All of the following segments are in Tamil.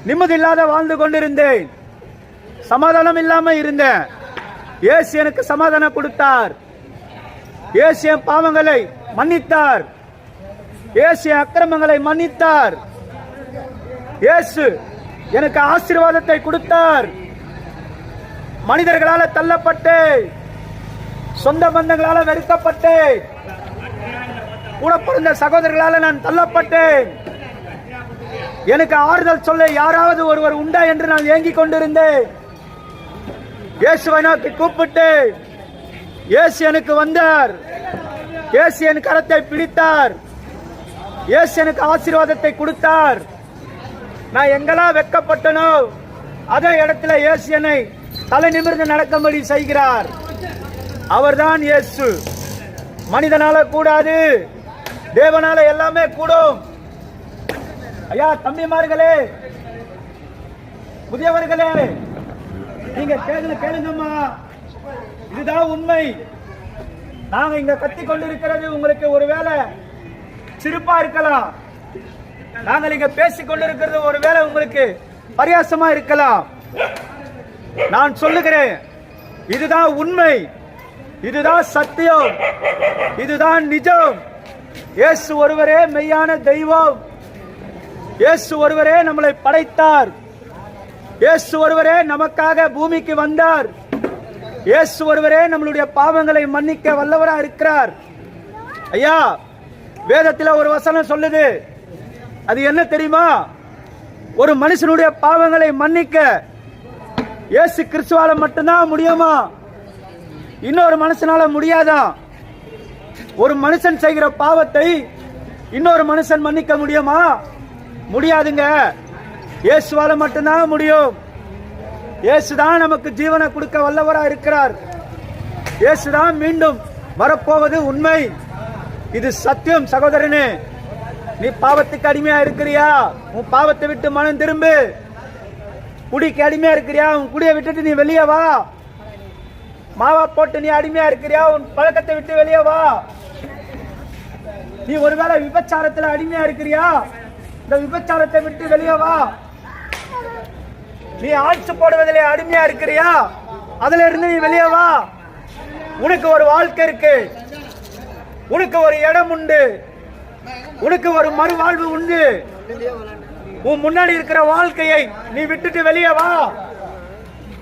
நிம்மதி இல்லாத வாழ்ந்து கொண்டிருந்தேன். சமாதானம் இல்லாம இருந்தேன். இயேசு எனக்கு சமாதானம் கொடுத்தார். இயேசு என் பாவங்களை மன்னித்தார். இயேசு என் அக்கிரமங்களை மன்னித்தார். இயேசு எனக்கு ஆசீர்வாதத்தை கொடுத்தார். மனிதர்களால் தள்ளப்பட்டு, சொந்த பந்தங்களால் வெறுக்கப்பட்டு, கூட பிறந்த சகோதரர்களால் நான் தள்ளப்பட்டேன். எனக்கு ஆறுதல் சொல்ல யாராவது ஒருவர் உண்டா என்று நான் ஏங்கிக் கொண்டிருந்தேன். இயேசுவை நோக்கி கூப்பிட்டு இயேசு எனக்கு வந்தார். இயேசு என் கரத்தை பிடித்தார். இயேசு எனக்கு ஆசீர்வாதத்தை கொடுத்தார். நான் எங்கெல்லாம் வெட்கப்பட்டனோ அதே இடத்துல இயேசு என்னை தலை நிமிர்ந்து நடக்கும்படி செய்கிறார். அவர்தான் இயேசு. மனிதனால கூடாது, தேவனால எல்லாமே கூடும். ஐயா, தம்பிமார்களே, முதியவர்களே, நீங்க கேளுங்கம்மா. இதுதான் உண்மை. நாங்க இங்க கத்தி கொண்டிருக்கிறது உங்களுக்கு ஒருவேளை சிரிப்பா இருக்கலாம். நாங்கள் இங்க பேசிக் கொண்டிருக்கிறது ஒருவேளை உங்களுக்கு பரியாசமா இருக்கலாம். நான் சொல்லுகிறேன், இதுதான் உண்மை, இதுதான் சத்தியம், இதுதான் நிஜம். இயேசு ஒருவரே மெய்யான தெய்வம். இயேசு ஒருவரே நம்மளை படைத்தார். இயேசு ஒருவரே நமக்காக பூமிக்கு வந்தார். இயேசு ஒருவரே நம்மளுடைய பாவங்களை மன்னிக்க வல்லவரா இருக்கிறார். ஐயா, வேதத்தில் ஒரு வசனம் சொல்லுது. அது என்ன தெரியுமா? ஒரு மனுஷனுடைய பாவங்களை மன்னிக்க இயேசு கிறிஸ்துவால மட்டும்தான் முடியுமா? இன்னொரு மனுஷனால முடியாதா? ஒரு மனுஷன் செய்கிற பாவத்தை இன்னொரு மனுஷன் மன்னிக்க முடியுமா? முடியாதுங்க. இயேசுவால மட்டும்தான் முடியும். இயேசுதான் நமக்கு ஜீவனை கொடுக்க வல்லவரா இருக்கிறார். இயேசுதான் மீண்டும் வரப்போவது உண்மை. இது சத்தியம். சகோதரனே, நீ பாவத்துக்கு அடிமையா இருக்கிறியா? உன் பாவத்தை விட்டு மனம் திரும்பு. குடிக்கு அடிமையா இருக்கிறியா? உன் குடியை விட்டுட்டு நீ வெளியே வா. மாவா போட்டு நீ அடிமையா இருக்கிறியா? உன் பழக்கத்தை விட்டு வெளியே வா. நீ ஒருவேளை விபச்சாரத்துல அடிமையா இருக்கிறியா? இந்த விபச்சாரத்தை விட்டு வெளியே வா. நீ ஆட்சி போடுவதிலே அடிமையா இருக்கிறியா? அதுல இருந்து நீ வெளியே வா. உனக்கு ஒரு வாழ்க்கை இருக்கு. உனக்கு ஒரு இடம் உண்டு. உனக்கு ஒரு மறுவாழ்வு உண்டு. உன் முன்னாடி இருக்கிற வாழ்க்கையை நீ விட்டுட்டு வெளியே வா.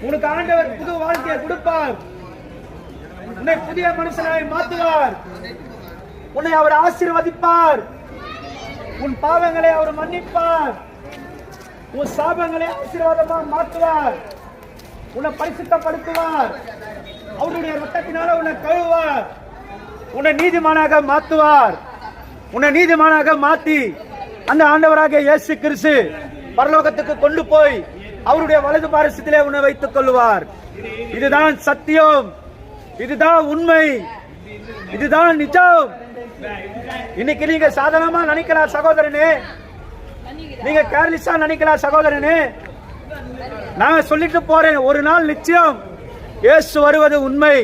உனக்கு ஆண்டவர் புது வாழ்க்கையை கொடுப்பார். உன்னை புதிய மனுஷனாய் மாற்றுவார். உன்னை அவர் ஆசீர்வதிப்பார். உன் பாவங்களை அவர் மன்னிப்பார். உன் சாபங்களை ஆசீர்வாதமா மாற்றுவார். உன்னை பரிசுத்தப்படுத்துவார். அவருடைய ரத்தத்தினால உன்னை கழுவுவார். உன்னை நீதிமானாக மாற்றுவார். உன்னை நீதிமானாக மாற்றி அந்த ஆண்டவராக இயேசு கிறிஸ்து பரலோகத்துக்கு கொண்டு போய் அவருடைய வலது பாரசத்திலே உன்னை வைத்துக் கொள்வார். இதுதான் சத்தியம். இதுதான் உண்மை. இதுதான் நிஜம். இன்னைக்கு நீங்க சாதாரணமா நினைக்கலாம் சகோதரனே. நீங்க கேர்லிஸா நினைக்கலாம் சகோதரனே. நான் சொல்லிட்டு போறேன், ஒரு நாள் நிச்சயம் இயேசு வருவது உண்மை.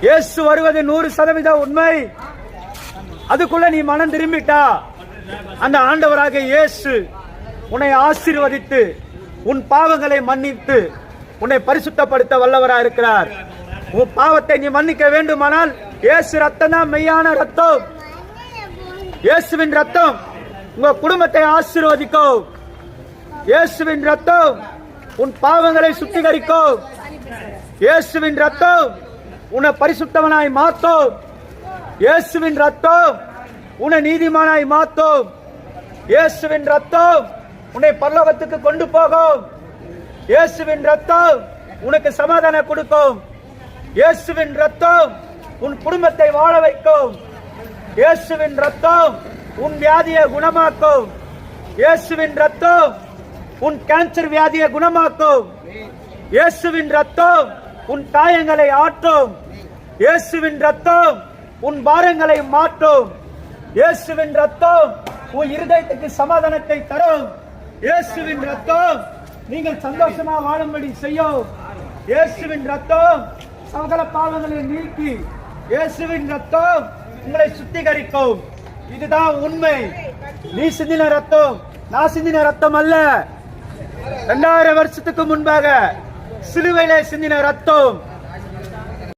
இயேசு வருவது 100% உண்மை. அதுக்குள்ள நீ மனம் திரும்பிட்டா அந்த ஆண்டவராக இயேசு உன்னை ஆசீர்வதித்து உன் பாவங்களை மன்னித்து உன்னை பரிசுத்தப்படுத்த வல்லவரா இருக்கிறார். உன் பாவத்தை நீ மன்னிக்க வேண்டுமானால் இயேசு ரத்தம் தான் மெய்யான ரத்தம். இயேசுவின் ரத்தம் உங்க குடும்பத்தை ஆசீர்வதிக்கும். இயேசுவின் ரத்தம் உன் பாவங்களை சுத்திகரிக்கும். இயேசுவின் ரத்தம் உன்னை பரிசுத்தவனாய் மாற்றும். இயேசுவின் ரத்தம் உன்னை நீதிமானாய் மாற்றும். இயேசுவின் ரத்தம் உன்னை பரலோகத்துக்கு கொண்டு போகும். இயேசுவின் ரத்தம் உனக்கு சமாதானம் கொடுக்கும். இயேசுவின் ரத்தம் உன் குடும்பத்தை வாழ வைக்கும். இயேசுவின் ரத்தம் உன் வியாதியை குணமாக்கும். இயேசுவின் ரத்தம் உன் கேன்சர் வியாதியை குணமாக்கும். இயேசுவின் ரத்தம் உன் காயங்களை ஆற்றும். இயேசுவின் ரத்தம் உன் பாரங்களை மாற்றும். இயேசுவின் ரத்தம் உன் இருதயத்துக்கு சமாதானத்தை தரும். இயேசுவின் ரத்தம் நீங்கள் சந்தோஷமா வாழும்படி செய்யும். இயேசுவின் ரத்தம் சகல பாவங்களை நீக்கி இயேசுவின் ரத்தம் உங்களை சுத்திகரிக்கும். இதுதான் உண்மை. நீ சிந்தின ரத்தம் நான் சிந்தின ரத்தம் அல்ல. 2000 வருஷத்துக்கு முன்பாக சிலுவையிலே சிந்தின ரத்தம்